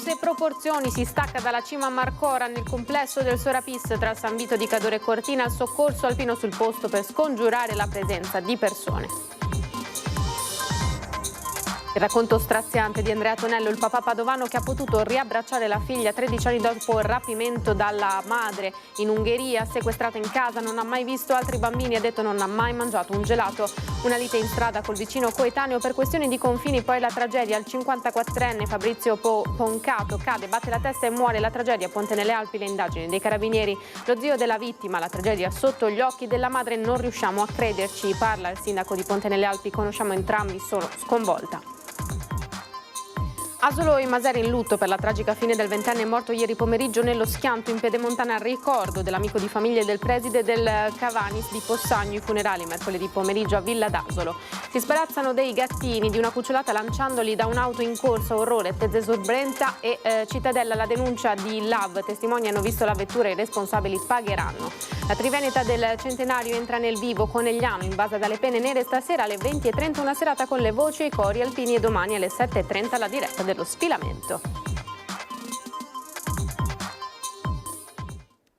grosse proporzioni, si stacca dalla cima Marcora nel complesso del Sorapis tra San Vito di Cadore e Cortina, il soccorso alpino sul posto per scongiurare la presenza di persone. Il racconto straziante di Andrea Tonello, il papà padovano che ha potuto riabbracciare la figlia 13 anni dopo il rapimento dalla madre in Ungheria, sequestrata in casa, non ha mai visto altri bambini, ha detto non ha mai mangiato un gelato, una lite in strada col vicino coetaneo per questioni di confini, poi la tragedia, il 54enne Fabrizio Poncato cade, batte la testa e muore, la tragedia, Ponte nelle Alpi, le indagini dei carabinieri, lo zio della vittima, la tragedia sotto gli occhi della madre, non riusciamo a crederci, parla il sindaco di Ponte nelle Alpi, conosciamo entrambi, sono sconvolta. Asolo e Maseri in lutto per la tragica fine del ventenne morto ieri pomeriggio nello schianto in Pedemontana a ricordo dell'amico di famiglia e del preside del Cavanis di Possagno. I funerali mercoledì pomeriggio a Villa d'Asolo. Si sparazzano dei gattini di una cucciolata lanciandoli da un'auto in corsa, orrore, Tezzeso Brenta e Cittadella. La denuncia di LAV, testimoni hanno visto la vettura e i responsabili pagheranno. La Triveneta del Centenario entra nel vivo, Conegliano invasa dalle pene nere, stasera alle 20:30 una serata con le voci e i cori alpini e domani alle 7:30 la diretta dello sfilamento.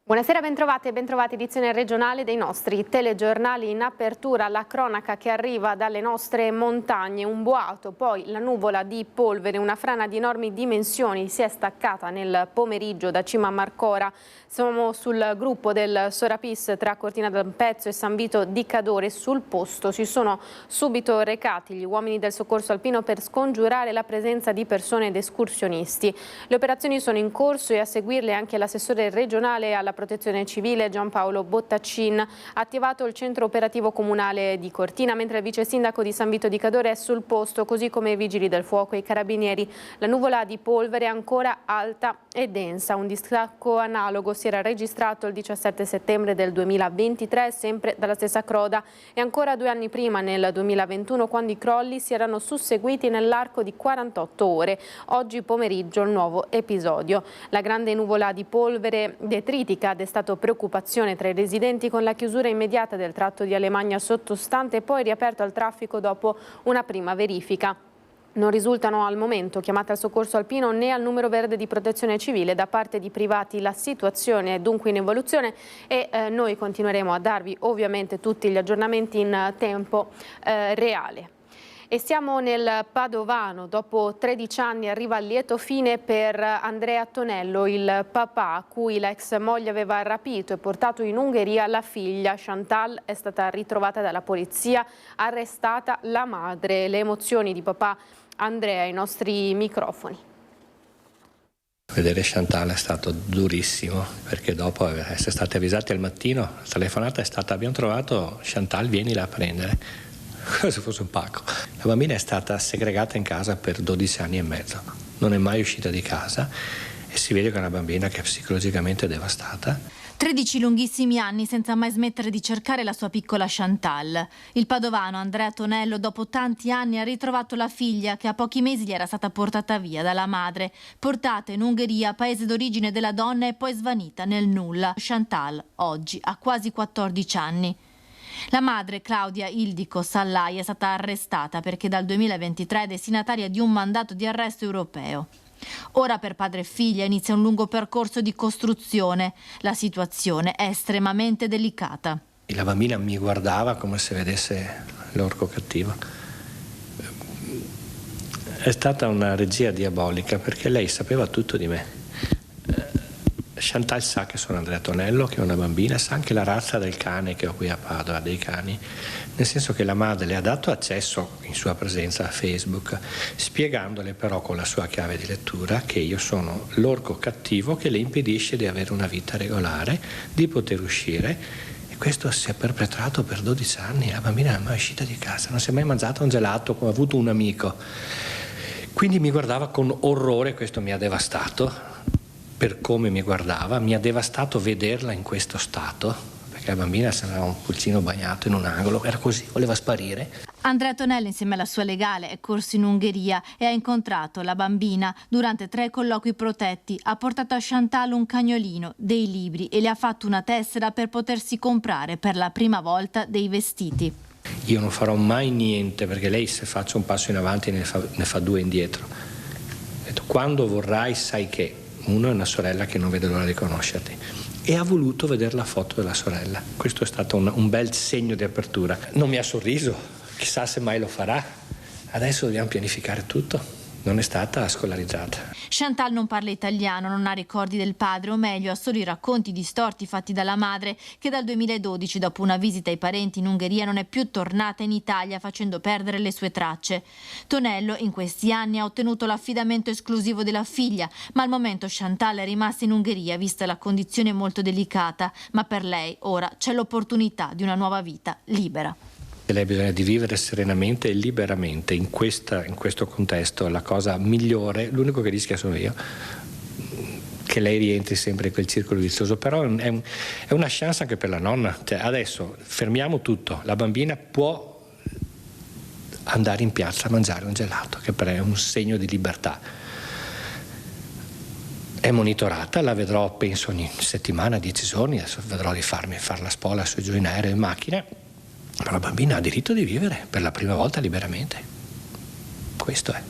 Buonasera, bentrovate e bentrovati, edizione regionale dei nostri telegiornali. In apertura la cronaca che arriva dalle nostre montagne, un boato, poi la nuvola di polvere, una frana di enormi dimensioni si è staccata nel pomeriggio da Cima Marcora. Siamo sul gruppo del Sorapis tra Cortina d'Ampezzo e San Vito di Cadore. Sul posto si sono subito recati gli uomini del soccorso alpino per scongiurare la presenza di persone ed escursionisti. Le operazioni sono in corso e a seguirle anche l'assessore regionale alla Protezione Civile Giampaolo Bottaccin ha attivato il centro operativo comunale di Cortina, mentre il vice sindaco di San Vito di Cadore è sul posto, così come i vigili del fuoco e i carabinieri. La nuvola di polvere è ancora alta e densa. Un distacco analogo si era registrato il 17 settembre del 2023, sempre dalla stessa croda, e ancora 2 anni prima, nel 2021, quando i crolli si erano susseguiti nell'arco di 48 ore. Oggi pomeriggio il nuovo episodio. La grande nuvola di polvere detritica ha destato preoccupazione tra i residenti, con la chiusura immediata del tratto di Alemagna sottostante e poi riaperto al traffico dopo una prima verifica. Non risultano al momento chiamate al soccorso alpino né al numero verde di protezione civile da parte di privati. La situazione è dunque in evoluzione e noi continueremo a darvi ovviamente tutti gli aggiornamenti in tempo reale. E siamo nel Padovano, dopo 13 anni arriva il lieto fine per Andrea Tonello, il papà a cui la ex moglie aveva rapito e portato in Ungheria la figlia. Chantal è stata ritrovata dalla polizia, arrestata la madre. Le emozioni di papà Andrea ai nostri microfoni. Vedere Chantal è stato durissimo, perché dopo essere stati avvisati al mattino, la telefonata è stata: abbiamo trovato Chantal, vienila a prendere. Come se fosse un pacco. La bambina è stata segregata in casa per 12 anni e mezzo, non è mai uscita di casa e si vede che è una bambina che è psicologicamente devastata. 13 lunghissimi anni senza mai smettere di cercare la sua piccola Chantal. Il padovano Andrea Tonello, dopo tanti anni, ha ritrovato la figlia che a pochi mesi gli era stata portata via dalla madre, portata in Ungheria, paese d'origine della donna, e poi svanita nel nulla. Chantal oggi ha quasi 14 anni. La madre, Claudia Ildico Sallai, è stata arrestata perché dal 2023 è destinataria di un mandato di arresto europeo. Ora per padre e figlia inizia un lungo percorso di costruzione. La situazione è estremamente delicata. La bambina mi guardava come se vedesse l'orco cattivo. È stata una regia diabolica perché lei sapeva tutto di me. Chantal sa che sono Andrea Tonello, che è una bambina, sa anche la razza del cane che ho qui a Padova, dei cani, nel senso che la madre le ha dato accesso in sua presenza a Facebook, spiegandole però con la sua chiave di lettura che io sono l'orco cattivo che le impedisce di avere una vita regolare, di poter uscire, e questo si è perpetrato per 12 anni. La bambina non è mai uscita di casa, non si è mai mangiata un gelato come ha avuto un amico, quindi mi guardava con orrore. Questo mi ha devastato per come mi guardava, mi ha devastato vederla in questo stato, perché la bambina sembrava un pulcino bagnato in un angolo, era così, voleva sparire. Andrea Tonello, insieme alla sua legale, è corso in Ungheria e ha incontrato la bambina durante 3 colloqui protetti. Ha portato a Chantal un cagnolino, dei libri e le ha fatto una tessera per potersi comprare per la prima volta dei vestiti. Io non farò mai niente, perché lei, se faccio un passo in avanti ne fa 2 indietro. detto quando vorrai sai che, uno è una sorella che non vede l'ora di conoscerti e ha voluto vedere la foto della sorella. Questo è stato un bel segno di apertura. Non mi ha sorriso, chissà se mai lo farà. Adesso dobbiamo pianificare tutto. Non è stata scolarizzata. Chantal non parla italiano, non ha ricordi del padre, o meglio ha solo i racconti distorti fatti dalla madre, che dal 2012, dopo una visita ai parenti in Ungheria, non è più tornata in Italia, facendo perdere le sue tracce. Tonello in questi anni ha ottenuto l'affidamento esclusivo della figlia, ma al momento Chantal è rimasta in Ungheria, vista la condizione molto delicata, ma per lei ora c'è l'opportunità di una nuova vita libera. Lei bisogna di vivere serenamente e liberamente in questo contesto. La cosa migliore, l'unico che rischia sono io, che lei rientri sempre in quel circolo vizioso, però è una chance anche per la nonna. Cioè, adesso fermiamo tutto, la bambina può andare in piazza a mangiare un gelato, che per me è un segno di libertà. È monitorata, la vedrò penso ogni settimana, 10 giorni, adesso vedrò di fare la spola su e giù in aereo e in macchina. Ma la bambina ha diritto di vivere per la prima volta liberamente. Questo è.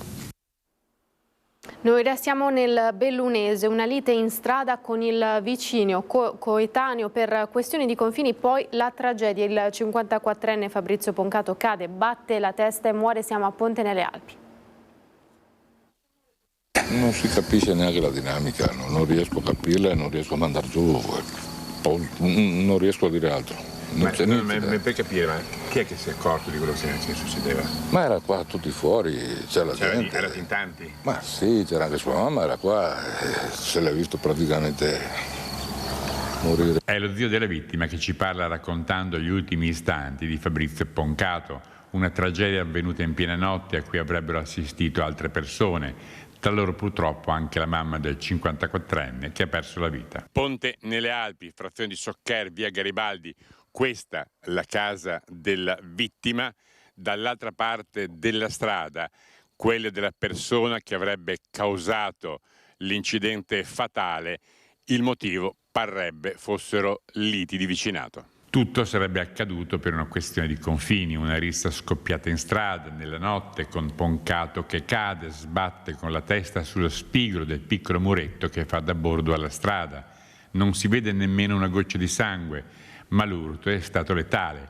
Noi restiamo nel Bellunese, una lite in strada con il vicino coetaneo per questioni di confini, poi la tragedia. Il 54enne Fabrizio Poncato cade, batte la testa e muore, siamo a Ponte nelle Alpi. Non si capisce neanche la dinamica, non riesco a capirla e non riesco a mandare giù, non riesco a dire altro. Per capire, ma chi è che si è accorto di quello che succedeva? Ma era qua tutti fuori, c'era la gente. Erano in tanti? Ma sì, c'era anche sua mamma, era qua, se l'ha visto praticamente morire. È lo zio della vittima che ci parla raccontando gli ultimi istanti di Fabrizio Poncato, una tragedia avvenuta in piena notte a cui avrebbero assistito altre persone. Tra loro purtroppo anche la mamma del 54enne che ha perso la vita. Ponte nelle Alpi, frazione di Soccher, via Garibaldi. Questa la casa della vittima, dall'altra parte della strada quella della persona che avrebbe causato l'incidente fatale. Il motivo parrebbe fossero liti di vicinato. Tutto sarebbe accaduto per una questione di confini, una rissa scoppiata in strada nella notte con Poncato che cade, sbatte con la testa sullo spigolo del piccolo muretto che fa da bordo alla strada. Non si vede nemmeno una goccia di sangue, ma l'urto è stato letale,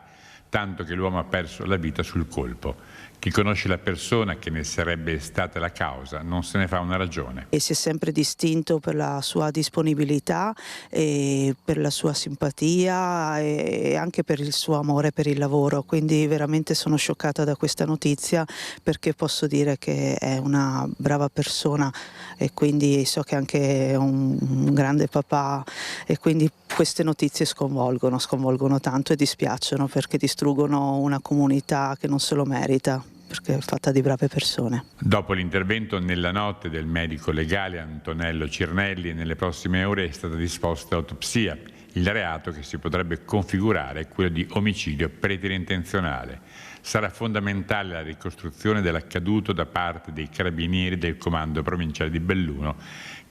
tanto che l'uomo ha perso la vita sul colpo. Chi conosce la persona che ne sarebbe stata la causa non se ne fa una ragione. E si è sempre distinto per la sua disponibilità, e per la sua simpatia e anche per il suo amore per il lavoro, quindi veramente sono scioccata da questa notizia, perché posso dire che è una brava persona e quindi so che è anche un grande papà, e quindi queste notizie sconvolgono tanto e dispiacciono, perché distruggono una comunità che non se lo merita, perché è fatta di brave persone. Dopo l'intervento nella notte del medico legale Antonello Cirnelli, nelle prossime ore è stata disposta l'autopsia. Il reato che si potrebbe configurare è quello di omicidio preterintenzionale. Sarà fondamentale la ricostruzione dell'accaduto da parte dei carabinieri del comando provinciale di Belluno,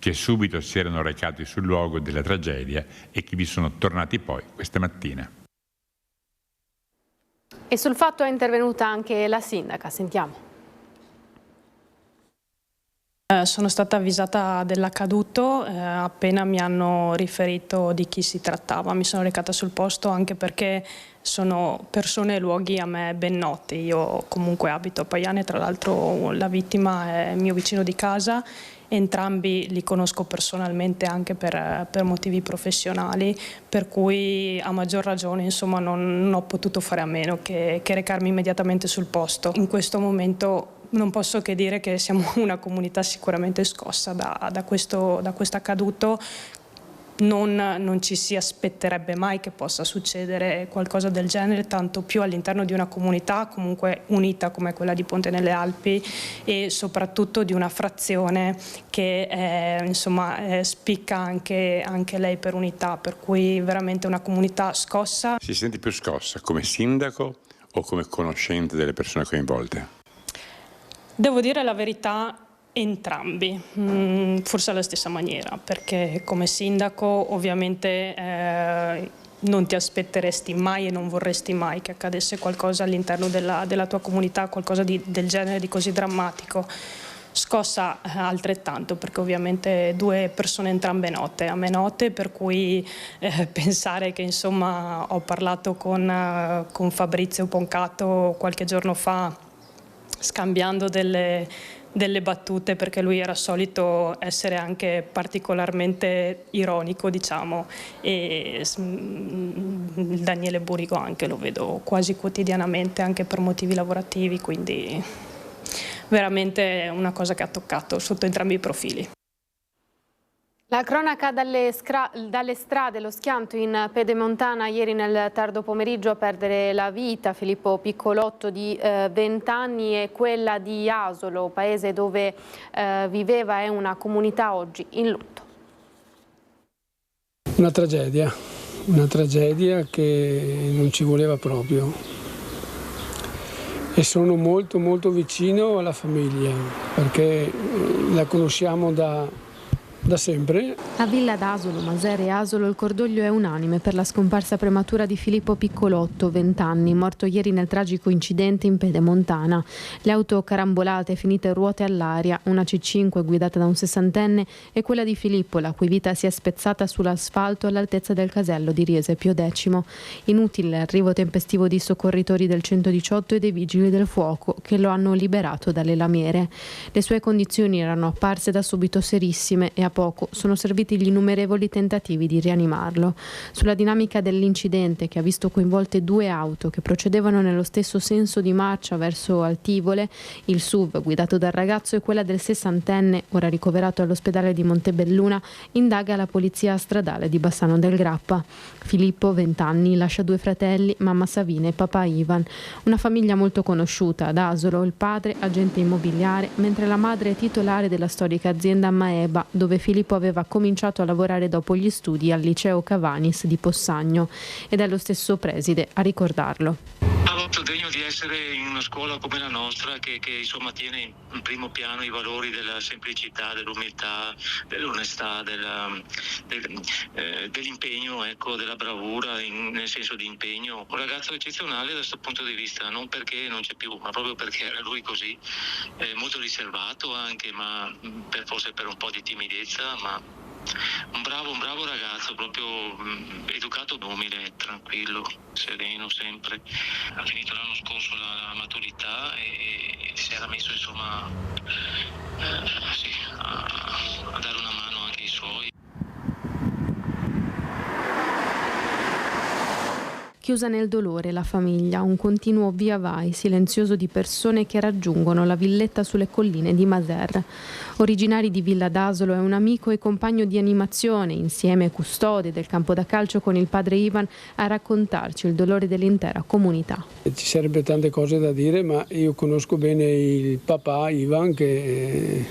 che subito si erano recati sul luogo della tragedia e che vi sono tornati poi questa mattina. E sul fatto è intervenuta anche la sindaca, sentiamo. Sono stata avvisata dell'accaduto appena mi hanno riferito di chi si trattava. Mi sono recata sul posto anche perché sono persone e luoghi a me ben noti. Io comunque abito a Paiane, tra l'altro la vittima è mio vicino di casa. Entrambi li conosco personalmente anche per motivi professionali, per cui a maggior ragione insomma, non ho potuto fare a meno che recarmi immediatamente sul posto. In questo momento non posso che dire che siamo una comunità sicuramente scossa da questo accaduto. Non ci si aspetterebbe mai che possa succedere qualcosa del genere, tanto più all'interno di una comunità comunque unita come quella di Ponte nelle Alpi, e soprattutto di una frazione che spicca anche lei per unità, per cui veramente una comunità scossa. Si sente più scossa come sindaco o come conoscente delle persone coinvolte? Devo dire la verità, entrambi, forse alla stessa maniera, perché come sindaco ovviamente non ti aspetteresti mai e non vorresti mai che accadesse qualcosa all'interno della tua comunità, qualcosa del genere, di così drammatico. scossa altrettanto, perché ovviamente 2 persone entrambe note, a me note, per cui pensare che insomma ho parlato con Fabrizio Poncato qualche giorno fa scambiando delle battute, perché lui era solito essere anche particolarmente ironico, diciamo, e Daniele Burigo anche lo vedo quasi quotidianamente anche per motivi lavorativi, quindi veramente una cosa che ha toccato sotto entrambi i profili. La cronaca dalle strade, lo schianto in Pedemontana ieri nel tardo pomeriggio a perdere la vita Filippo Piccolotto di 20 anni e quella di Asolo, paese dove viveva, è una comunità oggi in lutto. Una tragedia che non ci voleva proprio, e sono molto molto vicino alla famiglia perché la conosciamo da sempre. A Villa d'Asolo, Masere e Asolo il cordoglio è unanime per la scomparsa prematura di Filippo Piccolotto, 20 anni, morto ieri nel tragico incidente in Pedemontana. Le auto carambolate finite ruote all'aria, una C5 guidata da un 60enne e quella di Filippo, la cui vita si è spezzata sull'asfalto all'altezza del casello di Riese Pio X. Inutile l'arrivo tempestivo di soccorritori del 118 e dei vigili del fuoco che lo hanno liberato dalle lamiere. Le sue condizioni erano apparse da subito serissime e a poco sono serviti gli innumerevoli tentativi di rianimarlo. Sulla dinamica dell'incidente, che ha visto coinvolte 2 auto che procedevano nello stesso senso di marcia verso Altivole, il SUV guidato dal ragazzo e quella del 60enne, ora ricoverato all'ospedale di Montebelluna, indaga la polizia stradale di Bassano del Grappa. Filippo, 20 anni, lascia 2 fratelli, mamma Savina e papà Ivan. Una famiglia molto conosciuta ad Asolo, il padre agente immobiliare, mentre la madre è titolare della storica azienda Maeba, dove Filippo aveva cominciato a lavorare dopo gli studi al liceo Cavanis di Possagno, ed è lo stesso preside a ricordarlo. Ha molto degno di essere in una scuola come la nostra che insomma tiene in primo piano i valori della semplicità, dell'umiltà, dell'onestà, dell'impegno, ecco, della bravura nel senso di impegno. Un ragazzo eccezionale da questo punto di vista, non perché non c'è più, ma proprio perché era lui così, molto riservato anche, ma forse per un po' di timidezza, ma un bravo ragazzo, proprio educato, umile, tranquillo, sereno sempre. Ha finito l'anno scorso la maturità e si era messo insomma a dare una mano anche ai suoi. Chiusa nel dolore la famiglia, un continuo via vai silenzioso di persone che raggiungono la villetta sulle colline di Masere. Originari di Villa d'Asolo, è un amico e compagno di animazione, insieme custode del campo da calcio con il padre Ivan, a raccontarci il dolore dell'intera comunità. Ci sarebbe tante cose da dire, ma io conosco bene il papà Ivan, che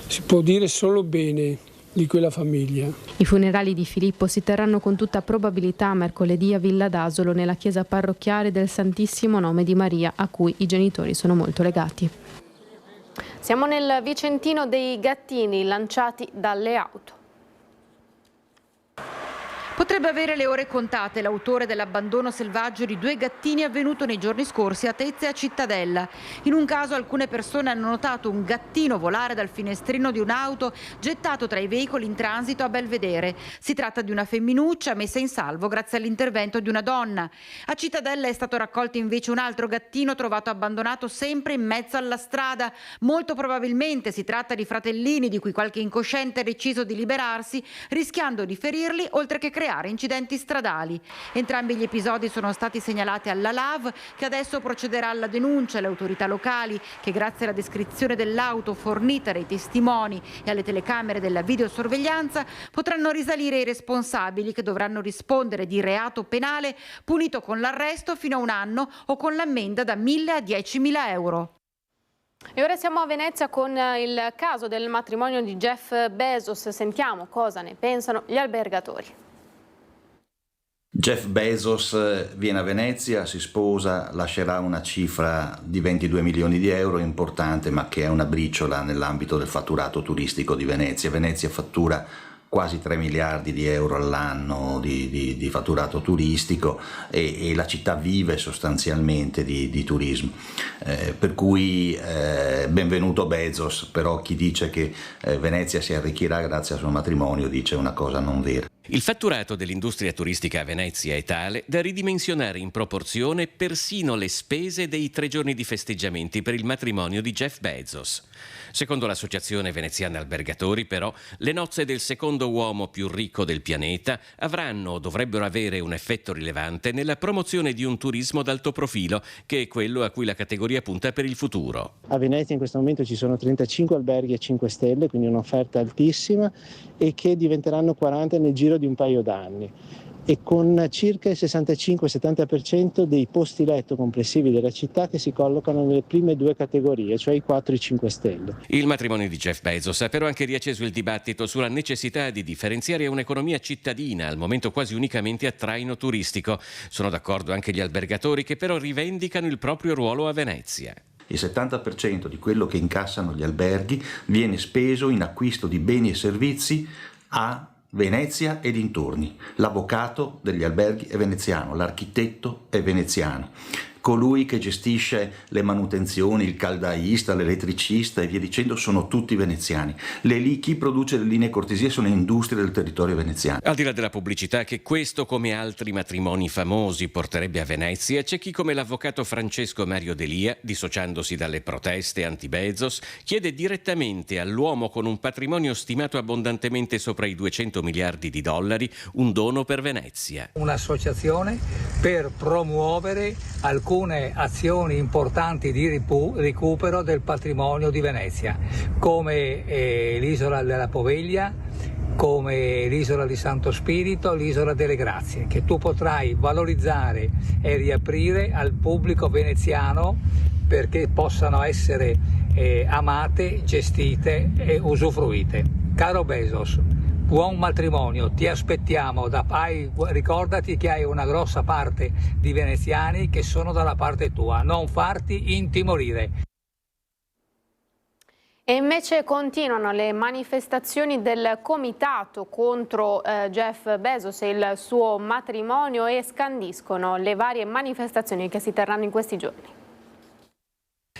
si può dire solo bene di quella famiglia. I funerali di Filippo si terranno con tutta probabilità mercoledì a Villa d'Asolo, nella chiesa parrocchiale del Santissimo Nome di Maria, a cui i genitori sono molto legati. Siamo nel Vicentino dei gattini lanciati dalle auto. Potrebbe avere le ore contate l'autore dell'abbandono selvaggio di 2 gattini avvenuto nei giorni scorsi a Tezze e a Cittadella. In un caso alcune persone hanno notato un gattino volare dal finestrino di un'auto gettato tra i veicoli in transito a Belvedere. Si tratta di una femminuccia messa in salvo grazie all'intervento di una donna. A Cittadella è stato raccolto invece un altro gattino trovato abbandonato sempre in mezzo alla strada. Molto probabilmente si tratta di fratellini di cui qualche incosciente ha deciso di liberarsi, rischiando di ferirli oltre che creare incidenti stradali. Entrambi gli episodi sono stati segnalati alla LAV, che adesso procederà alla denuncia. Le autorità locali, che grazie alla descrizione dell'auto fornita dai testimoni e alle telecamere della videosorveglianza potranno risalire i responsabili, che dovranno rispondere di reato penale punito con l'arresto fino a 1 anno o con l'ammenda da 1.000 a 10.000 euro. E ora siamo a Venezia con il caso del matrimonio di Jeff Bezos. Sentiamo cosa ne pensano gli albergatori. Jeff Bezos viene a Venezia, si sposa, lascerà una cifra di 22 milioni di euro, importante, ma che è una briciola nell'ambito del fatturato turistico di Venezia. Venezia fattura quasi 3 miliardi di euro all'anno di fatturato turistico e la città vive sostanzialmente di turismo, per cui benvenuto Bezos, però chi dice che Venezia si arricchirà grazie al suo matrimonio dice una cosa non vera. Il fatturato dell'industria turistica a Venezia è tale da ridimensionare in proporzione persino le spese dei 3 giorni di festeggiamenti per il matrimonio di Jeff Bezos. Secondo l'Associazione Veneziana Albergatori, però, le nozze del secondo uomo più ricco del pianeta avranno o dovrebbero avere un effetto rilevante nella promozione di un turismo d'alto profilo, che è quello a cui la categoria punta per il futuro. A Venezia in questo momento ci sono 35 alberghi a 5 stelle, quindi un'offerta altissima, e che diventeranno 40 nel giro di un paio d'anni, e con circa il 65-70% dei posti letto complessivi della città che si collocano nelle prime 2 categorie, cioè i 4 e i 5 stelle. Il matrimonio di Jeff Bezos ha però anche riacceso il dibattito sulla necessità di differenziare un'economia cittadina, al momento quasi unicamente a traino turistico. Sono d'accordo anche gli albergatori, che però rivendicano il proprio ruolo a Venezia. Il 70% di quello che incassano gli alberghi viene speso in acquisto di beni e servizi a Venezia e dintorni. L'avvocato degli alberghi è veneziano, l'architetto è veneziano, colui che gestisce le manutenzioni, il caldaista, l'elettricista e via dicendo sono tutti veneziani. Chi produce le linee cortesie sono industrie del territorio veneziano. Al di là della pubblicità che questo, come altri matrimoni famosi, porterebbe a Venezia, c'è chi, come l'avvocato Francesco Mario Delia, dissociandosi dalle proteste anti-Bezos, chiede direttamente all'uomo con un patrimonio stimato abbondantemente sopra i 200 miliardi di dollari un dono per Venezia. Un'associazione per promuovere alcune azioni importanti di recupero del patrimonio di Venezia, come l'isola della Poveglia, come l'isola di Santo Spirito, l'isola delle Grazie, che tu potrai valorizzare e riaprire al pubblico veneziano perché possano essere amate, gestite e usufruite. Caro Bezos, buon matrimonio, ti aspettiamo, ricordati che hai una grossa parte di veneziani che sono dalla parte tua, non farti intimorire. E invece continuano le manifestazioni del comitato contro Jeff Bezos e il suo matrimonio, e scandiscono le varie manifestazioni che si terranno in questi giorni.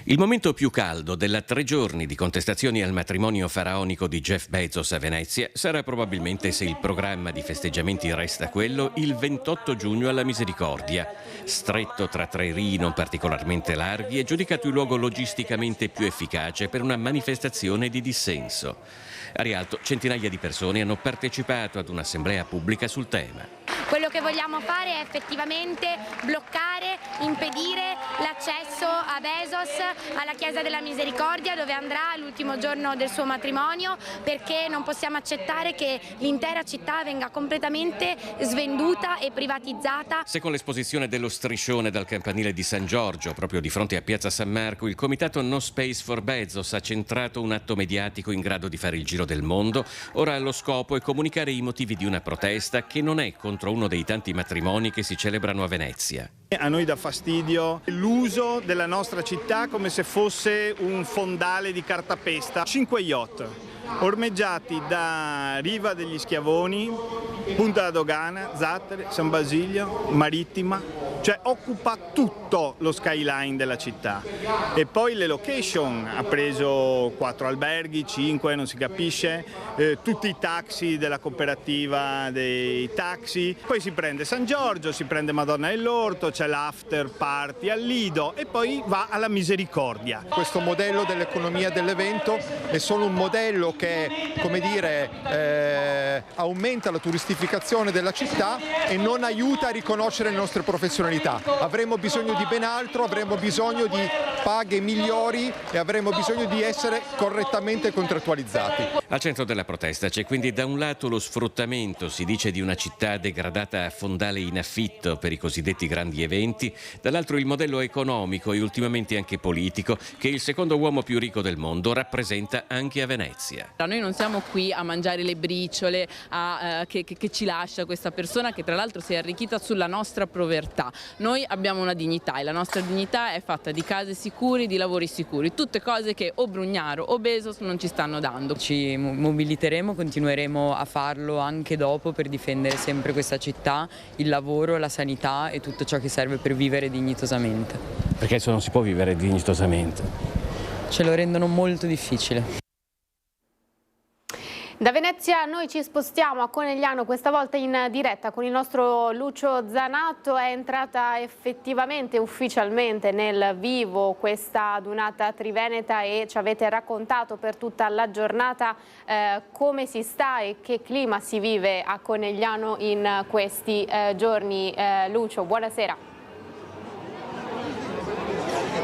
Il momento più caldo della 3 giorni di contestazioni al matrimonio faraonico di Jeff Bezos a Venezia sarà probabilmente, se il programma di festeggiamenti resta quello, il 28 giugno alla Misericordia. Stretto tra 3 rii non particolarmente larghi e giudicato il luogo logisticamente più efficace per una manifestazione di dissenso. A Rialto centinaia di persone hanno partecipato ad un'assemblea pubblica sul tema. Quello che vogliamo fare è effettivamente bloccare, impedire l'accesso a Bezos alla Chiesa della Misericordia, dove andrà l'ultimo giorno del suo matrimonio, perché non possiamo accettare che l'intera città venga completamente svenduta e privatizzata. Se con l'esposizione dello striscione dal campanile di San Giorgio, proprio di fronte a Piazza San Marco, il comitato No Space for Bezos ha centrato un atto mediatico in grado di fare il giro del mondo, ora lo scopo è comunicare i motivi di una protesta che non è contro uno dei tanti matrimoni che si celebrano a Venezia. A noi dà fastidio l'uso della nostra città come se fosse un fondale di cartapesta. 5 yacht ormeggiati da Riva degli Schiavoni, Punta della Dogana, Zattere, San Basilio, Marittima, cioè occupa tutto lo skyline della città. E poi le location, ha preso 4 alberghi, 5, non si capisce, tutti i taxi della cooperativa dei taxi, poi si prende San Giorgio, si prende Madonna dell'Orto, c'è l'after party al Lido e poi va alla Misericordia. Questo modello dell'economia dell'evento è solo un modello che, come dire, aumenta la turistificazione della città e non aiuta a riconoscere le nostre professionalità. Avremo bisogno di ben altro, avremo bisogno di paghe migliori e avremo bisogno di essere correttamente contrattualizzati. Al centro della protesta c'è quindi da un lato lo sfruttamento, si dice, di una città degradata a fondale in affitto per i cosiddetti grandi eventi, dall'altro il modello economico e ultimamente anche politico che il secondo uomo più ricco del mondo rappresenta anche a Venezia. Noi non siamo qui a mangiare le briciole che ci lascia questa persona che tra l'altro si è arricchita sulla nostra povertà. Noi abbiamo una dignità e la nostra dignità è fatta di case sicure, di lavori sicuri, tutte cose che o Brugnaro o Bezos non ci stanno dando. Ci mobiliteremo, continueremo a farlo anche dopo per difendere sempre questa città, il lavoro, la sanità e tutto ciò che serve per vivere dignitosamente. Perché adesso non si può vivere dignitosamente? Ce lo rendono molto difficile. Da Venezia noi ci spostiamo a Conegliano, questa volta in diretta con il nostro Lucio Zanato. È entrata effettivamente, ufficialmente nel vivo questa adunata triveneta e ci avete raccontato per tutta la giornata come si sta e che clima si vive a Conegliano in questi giorni. Lucio, buonasera.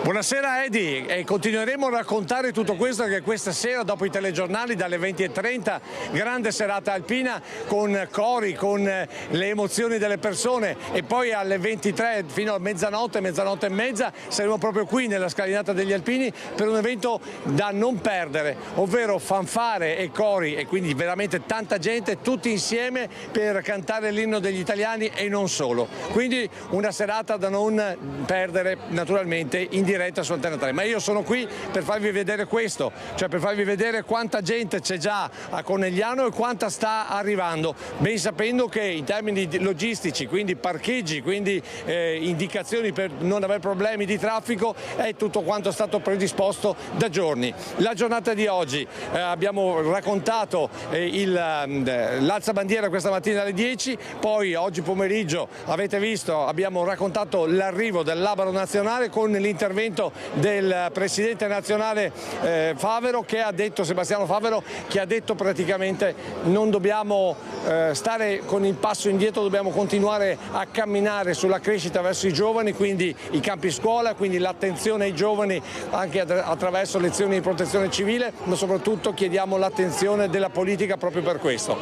Buonasera Edi, e continueremo a raccontare tutto questo che questa sera dopo i telegiornali dalle 20:30 grande serata alpina con cori, con le emozioni delle persone e poi alle 23 fino a mezzanotte e mezza saremo proprio qui nella scalinata degli Alpini per un evento da non perdere, ovvero fanfare e cori e quindi veramente tanta gente tutti insieme per cantare l'inno degli italiani e non solo. Quindi una serata da non perdere naturalmente in diretta su Antena 3, ma io sono qui per farvi vedere questo, cioè per farvi vedere quanta gente c'è già a Conegliano e quanta sta arrivando, ben sapendo che in termini logistici, quindi parcheggi, quindi indicazioni per non avere problemi di traffico, è tutto quanto stato predisposto da giorni. La giornata di oggi abbiamo raccontato l'alzabandiera questa mattina alle 10, poi oggi pomeriggio avete visto abbiamo raccontato l'arrivo del Labaro Nazionale con l'intervento del presidente nazionale Favero, che ha detto, Sebastiano Favero, che ha detto praticamente non dobbiamo stare con il passo indietro, dobbiamo continuare a camminare sulla crescita verso i giovani, quindi i campi scuola, quindi l'attenzione ai giovani anche attraverso lezioni di protezione civile, ma soprattutto chiediamo l'attenzione della politica proprio per questo.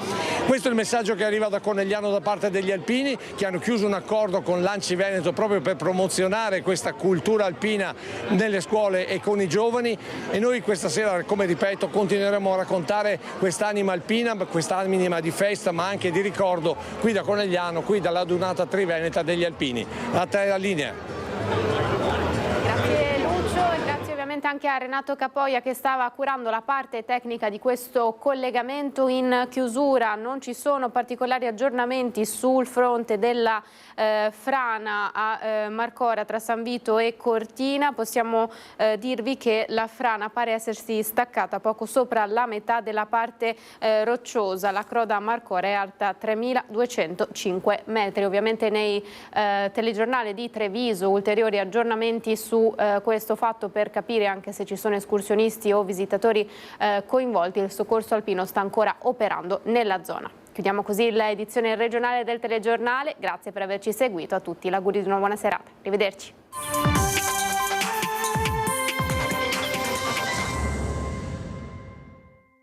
Questo è il messaggio che arriva da Conegliano da parte degli alpini, che hanno chiuso un accordo con l'Anci Veneto proprio per promozionare questa cultura alpina nelle scuole e con i giovani, e noi questa sera, come ripeto, continueremo a raccontare quest'anima alpina, quest'anima di festa ma anche di ricordo qui da Conegliano, qui dall'adunata triveneta degli alpini. A te la linea. Grazie Lucio e grazie ovviamente anche a Renato Capoia che stava curando la parte tecnica di questo collegamento. In chiusura non ci sono particolari aggiornamenti sul fronte della frana a Marcora tra San Vito e Cortina. Possiamo dirvi che la frana pare essersi staccata poco sopra la metà della parte rocciosa. La croda a Marcora è alta 3.205 metri. Ovviamente nei telegiornali di Treviso ulteriori aggiornamenti su questo fatto per capire anche se ci sono escursionisti o visitatori coinvolti. Il soccorso alpino sta ancora operando nella zona. Chiudiamo così l'edizione regionale del telegiornale. Grazie per averci seguito. A tutti l'augurio di una buona serata. Arrivederci.